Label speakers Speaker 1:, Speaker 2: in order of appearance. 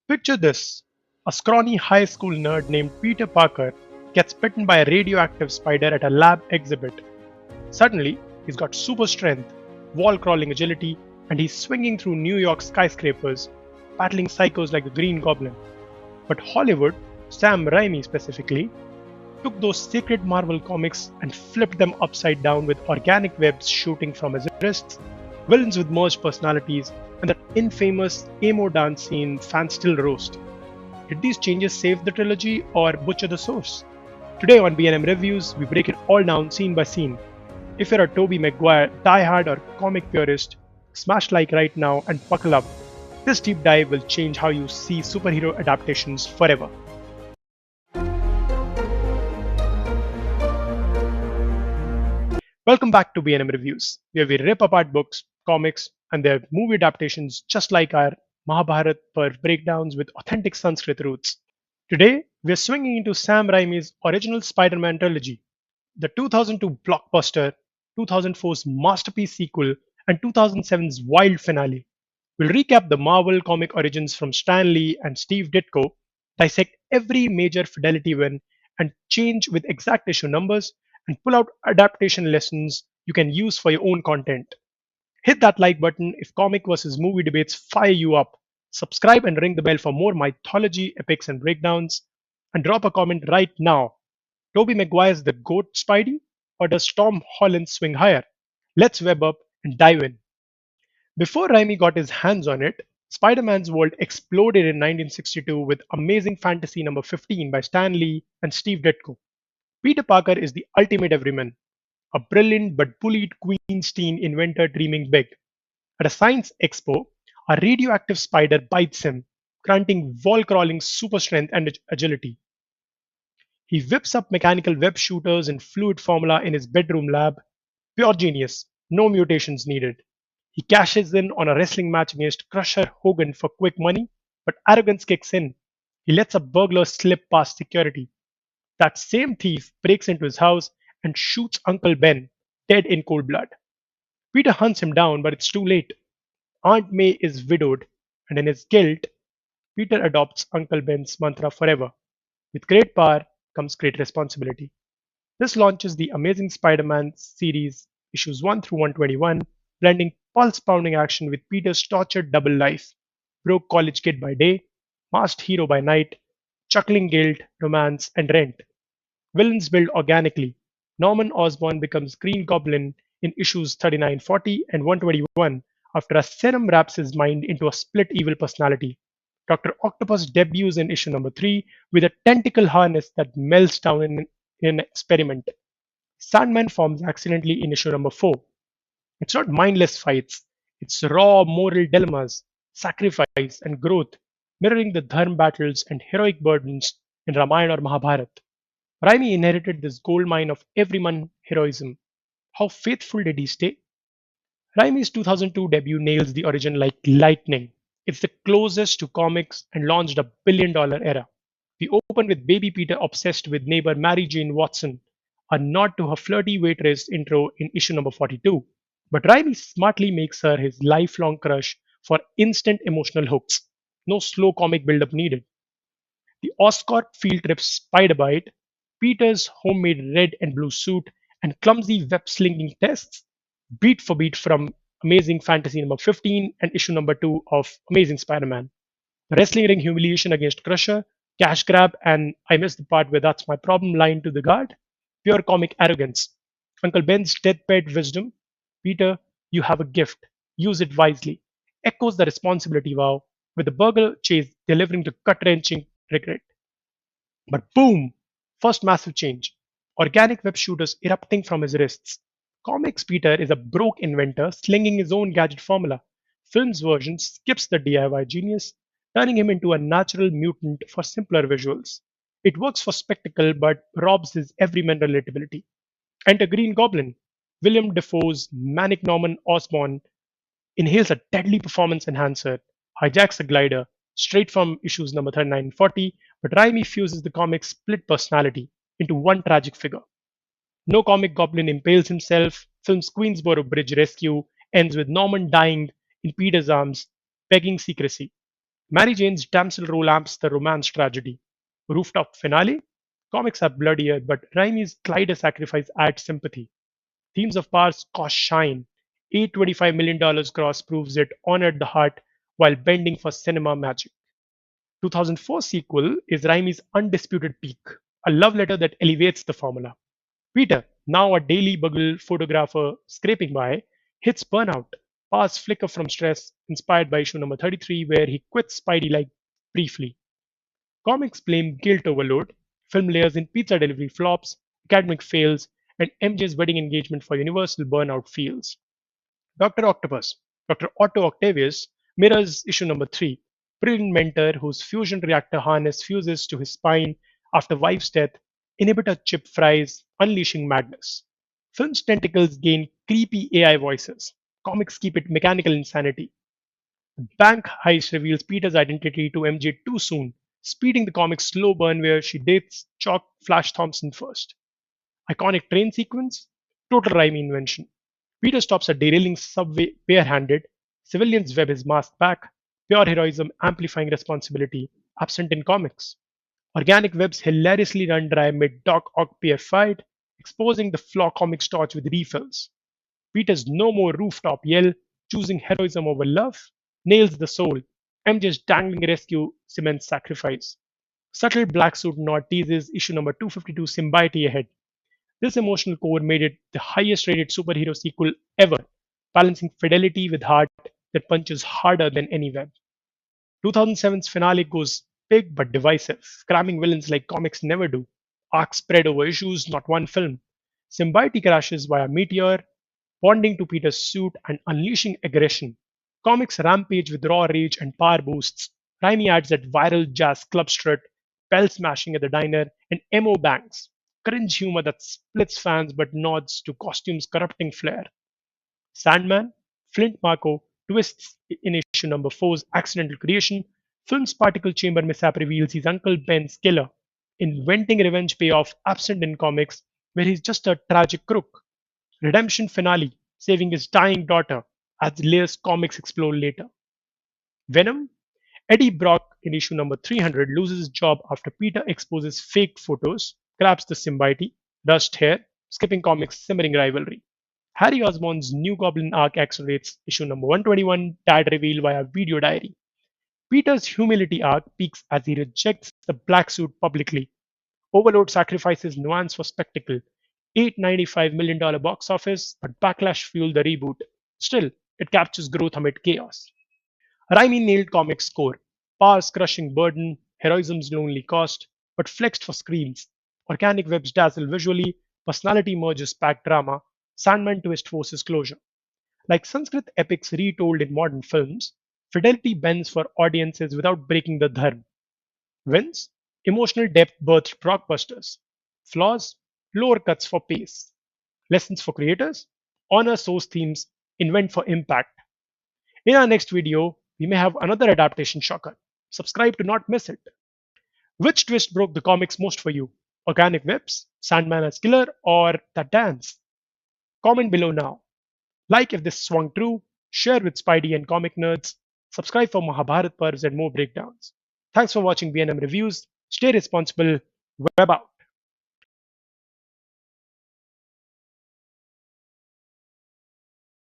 Speaker 1: Picture this: a scrawny high school nerd named Peter Parker gets bitten by a radioactive spider at a lab exhibit. Suddenly, he's got super strength, wall crawling agility, and he's swinging through New York skyscrapers, battling psychos like the Green Goblin. But Hollywood, Sam Raimi specifically, took those sacred Marvel comics and flipped them upside down with organic webs shooting from his wrists, villains with merged personalities, and that infamous emo dance scene fans still roast. Did these changes save the trilogy or butcher the source? Today on B&M Reviews, we break it all down scene by scene. If you're a Tobey Maguire diehard or comic purist, smash like right now and buckle up. This deep dive will change how you see superhero adaptations forever. Welcome back to B&M Reviews, where we rip apart books, comics, and their movie adaptations just like our Mahabharata per breakdowns with authentic Sanskrit roots. Today, we're swinging into Sam Raimi's original Spider-Man trilogy, the 2002 blockbuster, 2004's masterpiece sequel, and 2007's wild finale. We'll recap the Marvel comic origins from Stan Lee and Steve Ditko, dissect every major fidelity win, and change with exact issue numbers, and pull out adaptation lessons you can use for your own content. Hit that like button if comic versus movie debates fire you up. Subscribe and ring the bell for more mythology, epics, and breakdowns. And drop a comment right now. Tobey Maguire's the GOAT Spidey, or does Tom Holland swing higher? Let's web up and dive in. Before Raimi got his hands on it, Spider Man's world exploded in 1962 with Amazing Fantasy number 15 by Stan Lee and Steve Ditko. Peter Parker is the ultimate everyman, a brilliant but bullied Queen's teen inventor dreaming big. At a science expo, a radioactive spider bites him, granting wall crawling super strength and agility. He whips up mechanical web shooters and fluid formula in his bedroom lab. Pure genius, no mutations needed. He cashes in on a wrestling match against Crusher Hogan for quick money, but arrogance kicks in. He lets a burglar slip past security. That same thief breaks into his house and shoots Uncle Ben, dead in cold blood. Peter hunts him down, but it's too late. Aunt May is widowed, and in his guilt, Peter adopts Uncle Ben's mantra forever. With great power comes great responsibility. This launches the Amazing Spider Man series, issues 1 through 121, blending pulse pounding action with Peter's tortured double life: broke college kid by day, masked hero by night, chuckling guilt, romance, and rent. Villains build organically. Norman Osborn becomes Green Goblin in issues 39-40 and 121 after a serum wraps his mind into a split evil personality. Dr. Octopus debuts in issue number 3 with a tentacle harness that melts down in an experiment. Sandman forms accidentally in issue number 4. It's not mindless fights, it's raw moral dilemmas, sacrifice, and growth, mirroring the dharma battles and heroic burdens in Ramayana or Mahabharata. Raimi inherited this goldmine of everyman heroism. How faithful did he stay? Raimi's 2002 debut nails the origin like lightning. It's the closest to comics and launched a billion-dollar era. We open with baby Peter obsessed with neighbor Mary Jane Watson, a nod to her flirty waitress intro in issue number 42. But Raimi smartly makes her his lifelong crush for instant emotional hooks. No slow comic build-up needed. The Oscorp field trip spider bite, Peter's homemade red and blue suit, and clumsy web slinging tests, beat for beat from Amazing Fantasy number 15 and issue number 2 of Amazing Spider Man. The wrestling ring humiliation against Crusher, cash grab, and I missed the part where that's my problem line to the guard. Pure comic arrogance. Uncle Ben's deathbed wisdom. Peter, you have a gift. Use it wisely. Echoes the responsibility vow, with the burger chase delivering the gut wrenching regret. But boom! First massive change. Organic web shooters erupting from his wrists. Comics Peter is a broke inventor slinging his own gadget formula. Film's version skips the DIY genius, turning him into a natural mutant for simpler visuals. It works for spectacle but robs his everyman relatability. Enter Green Goblin. William Defoe's manic Norman Osborn inhales a deadly performance enhancer, hijacks a glider straight from issues number 39 and 40, but Raimi fuses the comic's split personality into one tragic figure. No comic Goblin impales himself. Film's Queensboro Bridge rescue ends with Norman dying in Peter's arms, begging secrecy. Mary Jane's damsel role amps the romance tragedy. Rooftop finale? Comics are bloodier, but Raimi's glider sacrifice adds sympathy. Themes of Powers cost shine. $825 million gross proves it honored the heart while bending for cinema magic. 2004 sequel is Raimi's undisputed peak, a love letter that elevates the formula. Peter, now a daily bugle photographer scraping by, hits burnout, past flicker from stress, inspired by issue number 33, where he quits Spidey like briefly. Comics blame guilt overload, film layers in pizza delivery flops, academic fails, and MJ's wedding engagement for universal burnout feels. Dr. Octopus, Dr. Otto Octavius, mirrors issue number 3, brilliant mentor whose fusion reactor harness fuses to his spine after wife's death, inhibitor chip fries, unleashing madness. Film's tentacles gain creepy AI voices. Comics keep it mechanical insanity. Bank heist reveals Peter's identity to MJ too soon, speeding the comic's slow burn where she dates Chalk Flash Thompson first. Iconic train sequence? Total Raimi invention. Peter stops a derailing subway barehanded. Civilians web his mask back. Pure heroism amplifying responsibility, absent in comics. Organic webs hilariously run dry mid Doc Ock fight, exposing the flaw comics torch with refills. Peter's no more rooftop yell, choosing heroism over love, nails the soul. MJ's dangling rescue cements sacrifice. Subtle black suit nod teases issue number 252 Symbiote ahead. This emotional core made it the highest rated superhero sequel ever, balancing fidelity with heart that punches harder than any web. 2007's finale goes big but divisive, cramming villains like comics never do. Arcs spread over issues, not one film. Symbiote crashes via meteor, bonding to Peter's suit and unleashing aggression. Comics rampage with raw rage and power boosts. Raimi adds that viral jazz club strut, bell smashing at the diner, and emo bangs. Cringe humor that splits fans but nods to costumes' corrupting flair. Sandman, Flint Marko twists in issue number 4's accidental creation. Film's particle chamber mishap reveals he's Uncle Ben's killer, inventing revenge payoff absent in comics, where he's just a tragic crook. Redemption finale, saving his dying daughter, as layers comics explore later. Venom, Eddie Brock in issue number 300 loses his job after Peter exposes fake photos, grabs the symbiote, dust hair, skipping comics simmering rivalry. Harry Osborn's new Goblin arc accelerates issue number 121, dad reveal via video diary. Peter's humility arc peaks as he rejects the black suit publicly. Overload sacrifices nuance for spectacle. $895 million box office, but backlash fueled the reboot. Still, it captures growth amid chaos. Raimi nailed comics score. Power's crushing burden, heroism's lonely cost, but flexed for screens. Organic webs dazzle visually, personality merges packed drama, Sandman twist forces closure. Like Sanskrit epics retold in modern films, fidelity bends for audiences without breaking the dharma. Wins? Emotional depth birthed blockbusters. Flaws? Lower cuts for pace. Lessons for creators? Honor source themes, invent for impact. In our next video, we may have another adaptation shocker. Subscribe to not miss it. Which twist broke the comics most for you? Organic webs, Sandman as killer, or that dance? Comment below now. Like if this swung true, share with Spidey and comic nerds, subscribe for Mahabharata Parvs and more breakdowns. Thanks for watching B&M Reviews. Stay responsible. Web out.